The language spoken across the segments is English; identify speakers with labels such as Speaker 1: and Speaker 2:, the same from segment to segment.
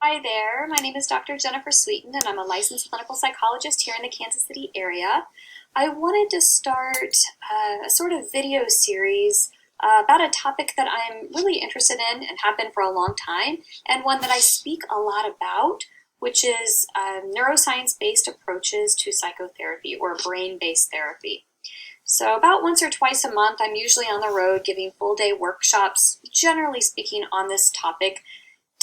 Speaker 1: Hi there, my name is Dr. Jennifer Sweeton and I'm a licensed clinical psychologist here in the Kansas City area. I wanted to start a sort of video series about a topic that I'm really interested in and have been for a long time, and one that I speak a lot about, which is neuroscience-based approaches to psychotherapy or brain-based therapy. So about once or twice a month, I'm usually on the road giving full-day workshops, generally speaking on this topic,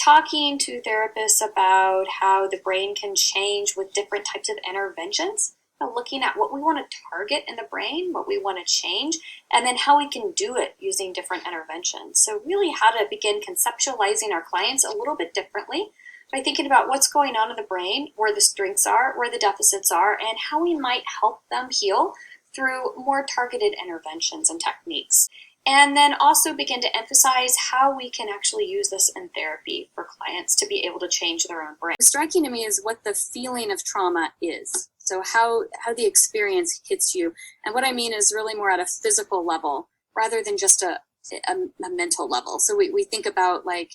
Speaker 1: talking to therapists about how the brain can change with different types of interventions, looking at what we want to target in the brain, what we want to change, and then how we can do it using different interventions. So really how to begin conceptualizing our clients a little bit differently by thinking about what's going on in the brain, where the strengths are, where the deficits are, and how we might help them heal through more targeted interventions and techniques. And then also begin to emphasize how we can actually use this in therapy for clients to be able to change their own brain. Striking to me is what the feeling of trauma is. So how the experience hits you. And what I mean is really more at a physical level rather than just a mental level. So we think about like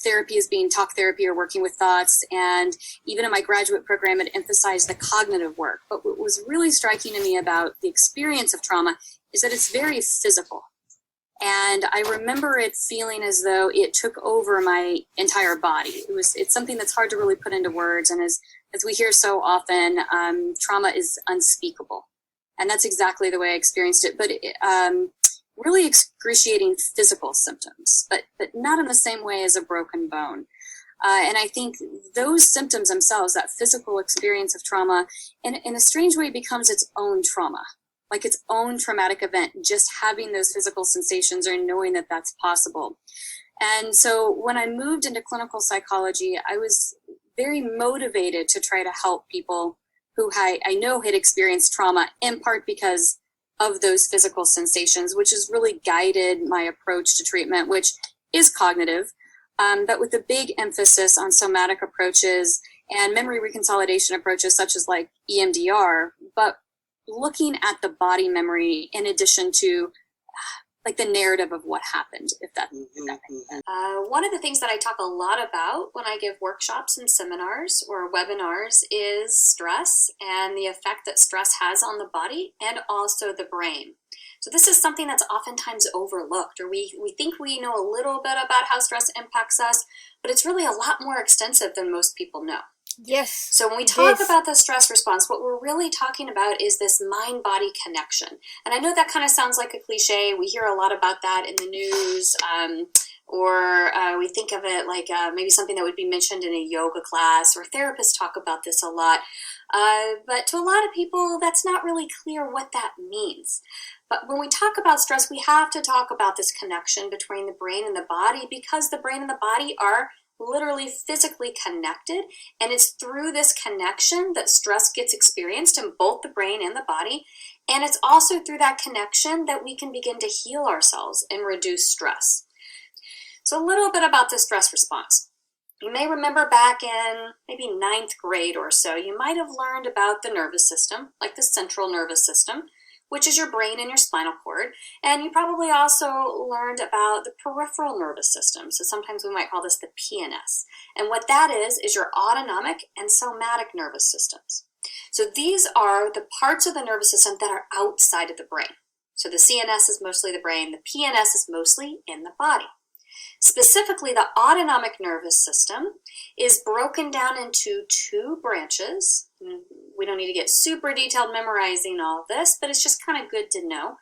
Speaker 1: therapy as being talk therapy or working with thoughts. And even in my graduate program, it emphasized the cognitive work. But what was really striking to me about the experience of trauma is that it's very physical. And I remember it feeling as though it took over my entire body. It's something that's hard to really put into words. And as we hear so often, trauma is unspeakable. And that's exactly the way I experienced it. But really excruciating physical symptoms, but not in the same way as a broken bone. And I think those symptoms themselves, that physical experience of trauma, in a strange way becomes its own trauma, like its own traumatic event, just having those physical sensations or knowing that that's possible. And so when I moved into clinical psychology, I was very motivated to try to help people who I know had experienced trauma, in part because of those physical sensations, which has really guided my approach to treatment, which is cognitive, but with a big emphasis on somatic approaches and memory reconsolidation approaches such as like EMDR, but looking at the body memory in addition to like the narrative of what happened, if that makes sense. One of the things that I talk a lot about when I give workshops and seminars or webinars is stress and the effect that stress has on the body and also the brain. So this is something that's oftentimes overlooked, or we think we know a little bit about how stress impacts us, but it's really a lot more extensive than most people know.
Speaker 2: Yes.
Speaker 1: So when we talk about the stress response, what we're really talking about is this mind-body connection. And I know that kind of sounds like a cliche. We hear a lot about that in the news, or we think of it like maybe something that would be mentioned in a yoga class, or therapists talk about this a lot. But to a lot of people, that's not really clear what that means. But when we talk about stress, we have to talk about this connection between the brain and the body, because the brain and the body are literally physically connected, and it's through this connection that stress gets experienced in both the brain and the body, and it's also through that connection that we can begin to heal ourselves and reduce stress. So a little bit about the stress response. You may remember back in maybe 9th grade or so, you might have learned about the nervous system, like the central nervous system, which is your brain and your spinal cord. And you probably also learned about the peripheral nervous system. So sometimes we might call this the PNS. And what that is your autonomic and somatic nervous systems. So these are the parts of the nervous system that are outside of the brain. So the CNS is mostly the brain, the PNS is mostly in the body. Specifically, the autonomic nervous system is broken down into 2 branches. We don't need to get super detailed memorizing all of this, but it's just kind of good to know.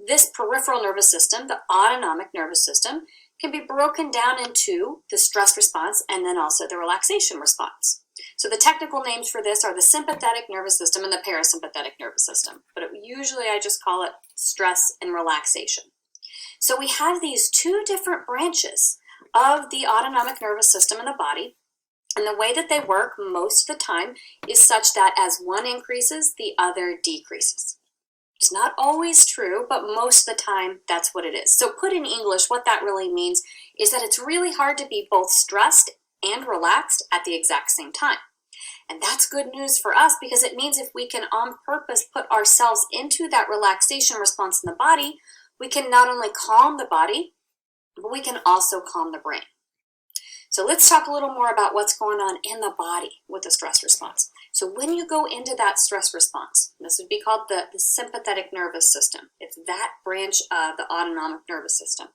Speaker 1: This peripheral nervous system, the autonomic nervous system, can be broken down into the stress response and then also the relaxation response. So the technical names for this are the sympathetic nervous system and the parasympathetic nervous system, but usually I just call it stress and relaxation. So we have these 2 different branches of the autonomic nervous system in the body, and the way that they work most of the time is such that as one increases, the other decreases. It's not always true, but most of the time that's what it is. So put in English, what that really means is that it's really hard to be both stressed and relaxed at the exact same time. And that's good news for us, because it means if we can on purpose put ourselves into that relaxation response in the body, we can not only calm the body, but we can also calm the brain. So let's talk a little more about what's going on in the body with the stress response. So when you go into that stress response, this would be called the sympathetic nervous system. It's that branch of the autonomic nervous system.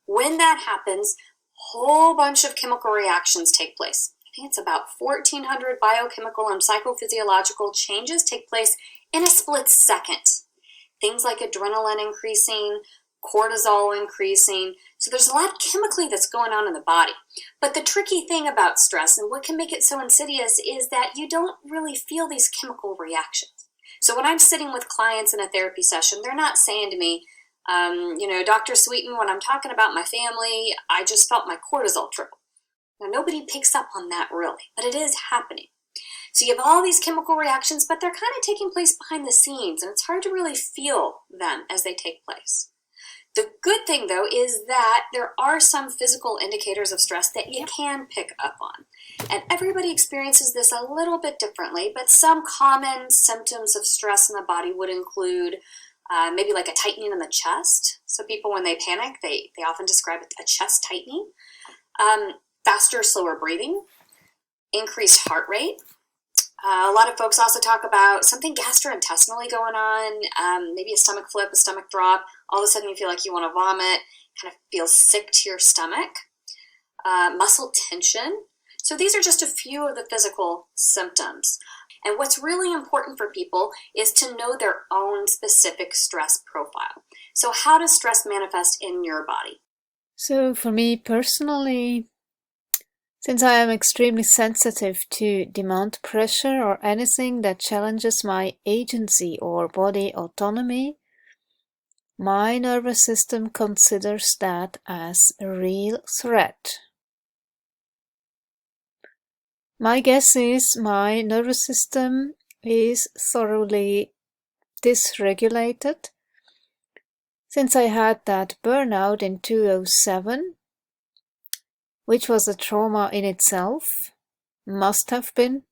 Speaker 1: When that happens, a whole bunch of chemical reactions take place. I think it's about 1,400 biochemical and psychophysiological changes take place in a split second. Things like adrenaline increasing, cortisol increasing. So there's a lot chemically that's going on in the body. But the tricky thing about stress and what can make it so insidious is that you don't really feel these chemical reactions. So when I'm sitting with clients in a therapy session, they're not saying to me, Dr. Sweeton, when I'm talking about my family, I just felt my cortisol triple. Now, nobody picks up on that really, but it is happening. So you have all these chemical reactions, but they're kind of taking place behind the scenes, and it's hard to really feel them as they take place. The good thing, though, is that there are some physical indicators of stress that you can pick up on. And everybody experiences this a little bit differently, but some common symptoms of stress in the body would include maybe like a tightening in the chest. So people, when they panic, they often describe a chest tightening. Faster, slower breathing, increased heart rate. A lot of folks also talk about something gastrointestinally going on, maybe a stomach flip, a stomach drop. All of a sudden you feel like you want to vomit, kind of feel sick to your stomach. Muscle tension. So these are just a few of the physical symptoms. And what's really important for people is to know their own specific stress profile. So how does stress manifest in your body?
Speaker 2: So for me personally, since I am extremely sensitive to demand pressure or anything that challenges my agency or body autonomy, my nervous system considers that as a real threat. My guess is my nervous system is thoroughly dysregulated. Since I had that burnout in 2007, which was a trauma in itself, must have been,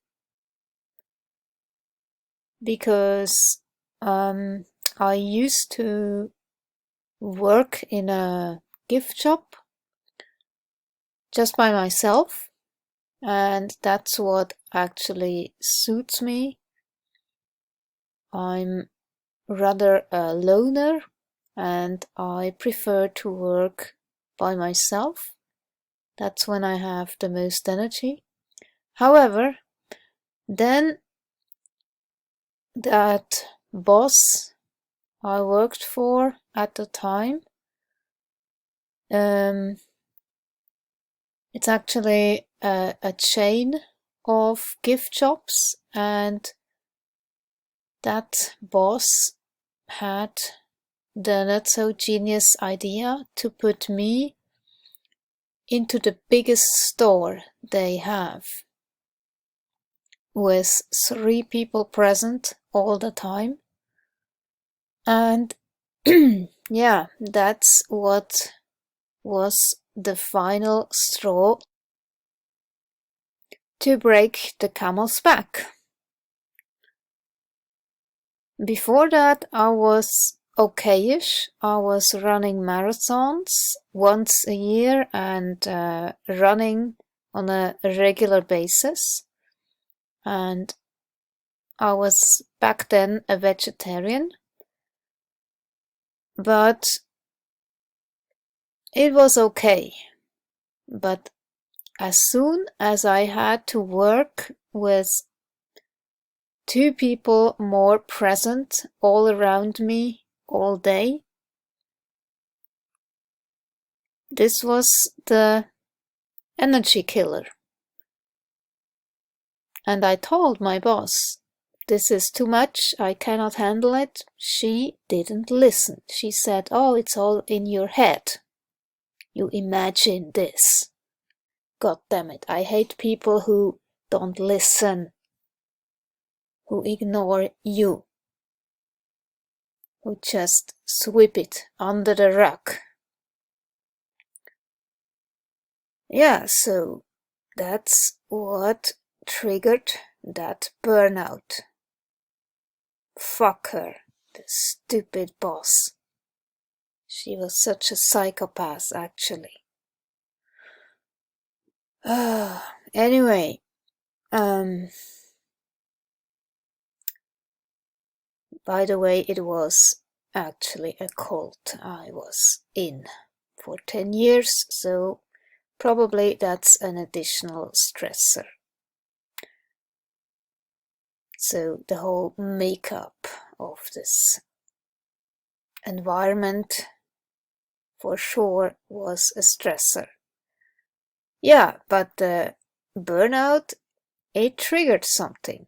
Speaker 2: because I used to work in a gift shop just by myself, and that's what actually suits me. I'm rather a loner, and I prefer to work by myself. That's when I have the most energy. However, then that boss I worked for at the time, it's actually a chain of gift shops, and that boss had the not so genius idea to put me into the biggest store they have, with 3 people present all the time. And yeah, that's what was the final straw to break the camel's back. Before that, I was okayish. I was running marathons once a year and running on a regular basis. And I was back then a vegetarian. But it was okay. But as soon as I had to work with 2 people more present all around me all day, this was the energy killer. And I told my boss, this is too much, I cannot handle it. She didn't listen. She said, oh, it's all in your head. You imagine this. God damn it, I hate people who don't listen, who ignore you, who just sweep it under the rug. Yeah, so that's what triggered that burnout. Fuck her, the stupid boss. She was such a psychopath, actually. Anyway, by the way, it was actually a cult I was in for 10 years, so probably that's an additional stressor. So the whole makeup of this environment for sure was a stressor. Yeah, but the burnout, it triggered something.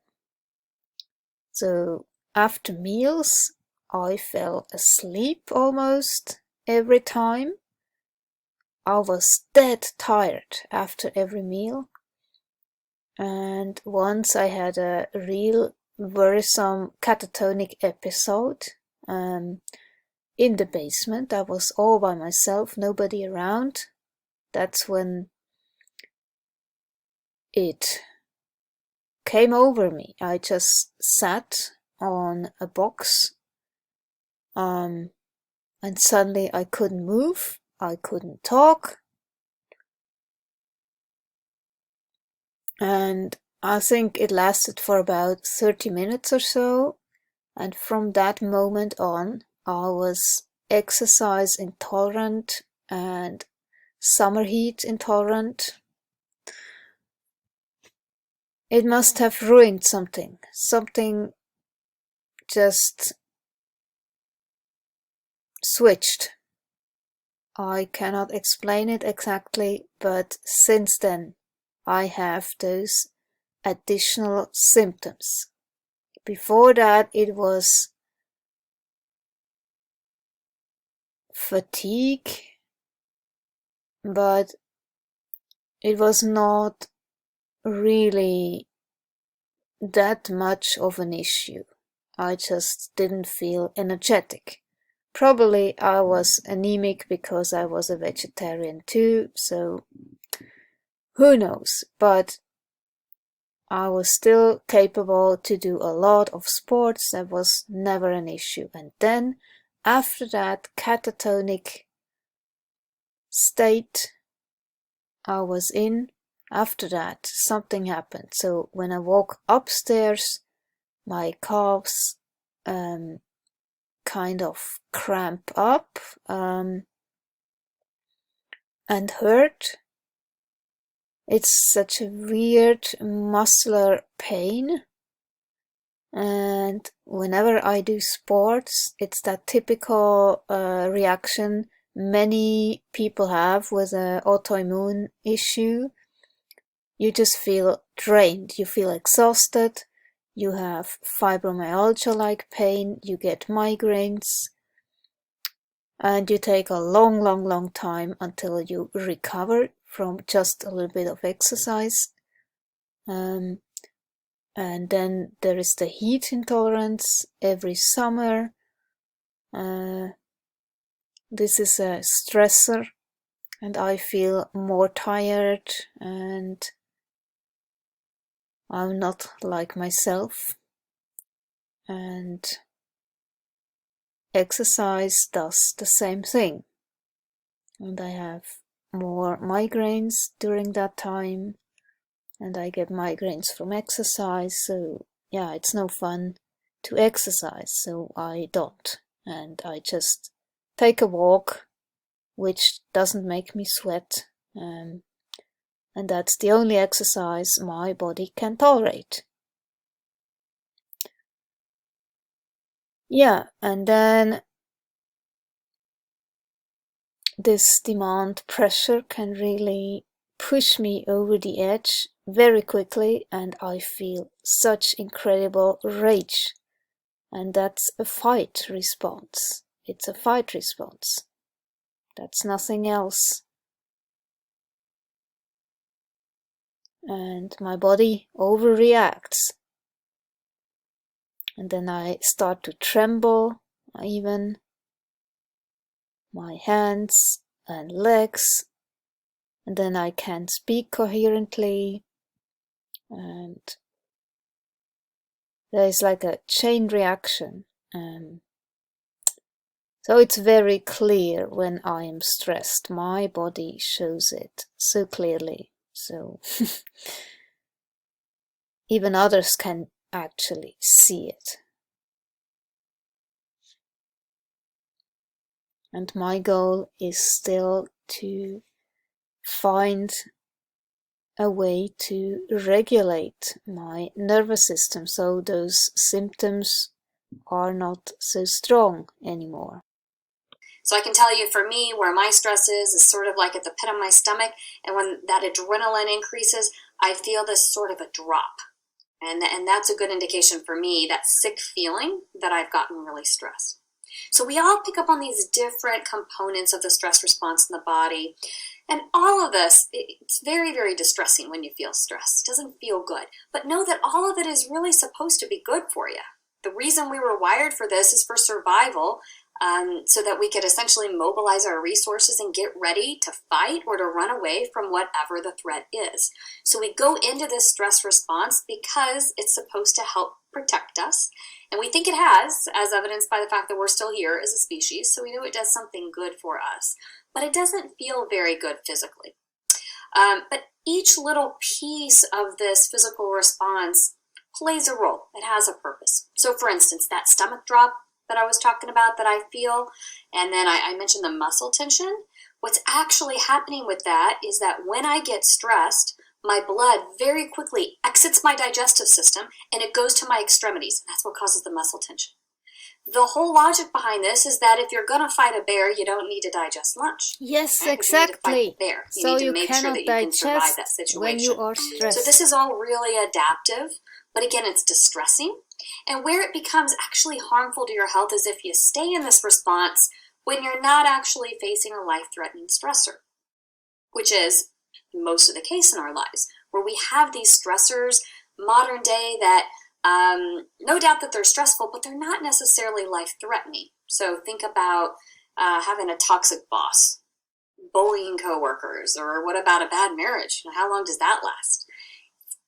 Speaker 2: So after meals, I fell asleep almost every time. I was dead tired after every meal. And once I had a real worrisome catatonic episode in the basement. I was all by myself, nobody around. That's when it came over me. I just sat on a box and suddenly I couldn't move, I couldn't talk, and I think it lasted for about 30 minutes or so, and from that moment on I was exercise intolerant and summer heat intolerant. It must have ruined something. Something just switched. I cannot explain it exactly, but since then I have those additional symptoms. Before that it was fatigue, but it was not really that much of an issue. I just didn't feel energetic. Probably I was anemic because I was a vegetarian too, so who knows, but I was still capable to do a lot of sports. That was never an issue. And then after that catatonic state I was in, after that something happened. So when I walk upstairs, my calves kind of cramp up and hurt. It's such a weird muscular pain, and whenever I do sports, it's that typical reaction many people have with an autoimmune issue. You just feel drained, you feel exhausted, you have fibromyalgia-like pain, you get migraines, and you take a long time until you recover from just a little bit of exercise. And then there is the heat intolerance every summer. This is a stressor, and I feel more tired and I'm not like myself. And exercise does the same thing. And I have more migraines during that time, and I get migraines from exercise, so yeah, it's no fun to exercise, so I don't. And I just take a walk, which doesn't make me sweat, and that's the only exercise my body can tolerate. Yeah, and then this demand pressure can really push me over the edge very quickly, and I feel such incredible rage. And that's a fight response. It's a fight response. That's nothing else. And my body overreacts. And then I start to tremble, even my hands and legs. And then I can't speak coherently. And there's like a chain reaction. So it's very clear when I am stressed. My body shows it so clearly. So even others can actually see it. And my goal is still to find a way to regulate my nervous system so those symptoms are not so strong anymore.
Speaker 1: So I can tell you, for me, where my stress is sort of like at the pit of my stomach, and when that adrenaline increases, I feel this sort of a drop. And that's a good indication for me, that sick feeling that I've gotten really stressed. So we all pick up on these different components of the stress response in the body. And all of this, it's very, very distressing when you feel stressed. It doesn't feel good. But know that all of it is really supposed to be good for you. The reason we were wired for this is for survival, so that we could essentially mobilize our resources and get ready to fight or to run away from whatever the threat is. So we go into this stress response because it's supposed to help protect us. And we think it has, as evidenced by the fact that we're still here as a species, so we know it does something good for us. But it doesn't feel very good physically. But each little piece of this physical response plays a role. It has a purpose. So for instance, that stomach drop that I was talking about that I feel, and then I mentioned the muscle tension. What's actually happening with that is that when I get stressed, my blood very quickly exits my digestive system and it goes to my extremities. That's what causes the muscle tension. The whole logic behind this is that if you're going to fight a bear, you don't need to digest lunch.
Speaker 2: Yes,
Speaker 1: right?
Speaker 2: exactly.
Speaker 1: You
Speaker 2: So
Speaker 1: need to
Speaker 2: you
Speaker 1: make sure
Speaker 2: cannot
Speaker 1: that you can survive
Speaker 2: digest
Speaker 1: that situation.
Speaker 2: when you are stressed.
Speaker 1: So this is all really adaptive, but again, it's distressing. And where it becomes actually harmful to your health is if you stay in this response when you're not actually facing a life-threatening stressor, which is most of the case in our lives, where we have these stressors, modern day, that no doubt that they're stressful, but they're not necessarily life-threatening. So think about having a toxic boss, bullying coworkers, or what about a bad marriage? How long does that last?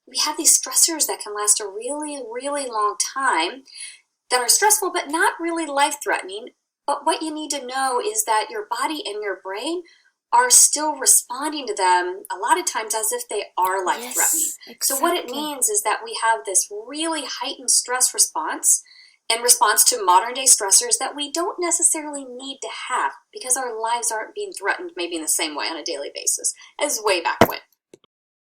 Speaker 1: We have these stressors that can last a really, really long time that are stressful, but not really life-threatening. But what you need to know is that your body and your brain are still responding to them a lot of times as if they are life-threatening.
Speaker 2: Yes, exactly.
Speaker 1: So what it means is that we have this really heightened stress response in response to modern day stressors that we don't necessarily need to have because our lives aren't being threatened maybe in the same way on a daily basis as way back when.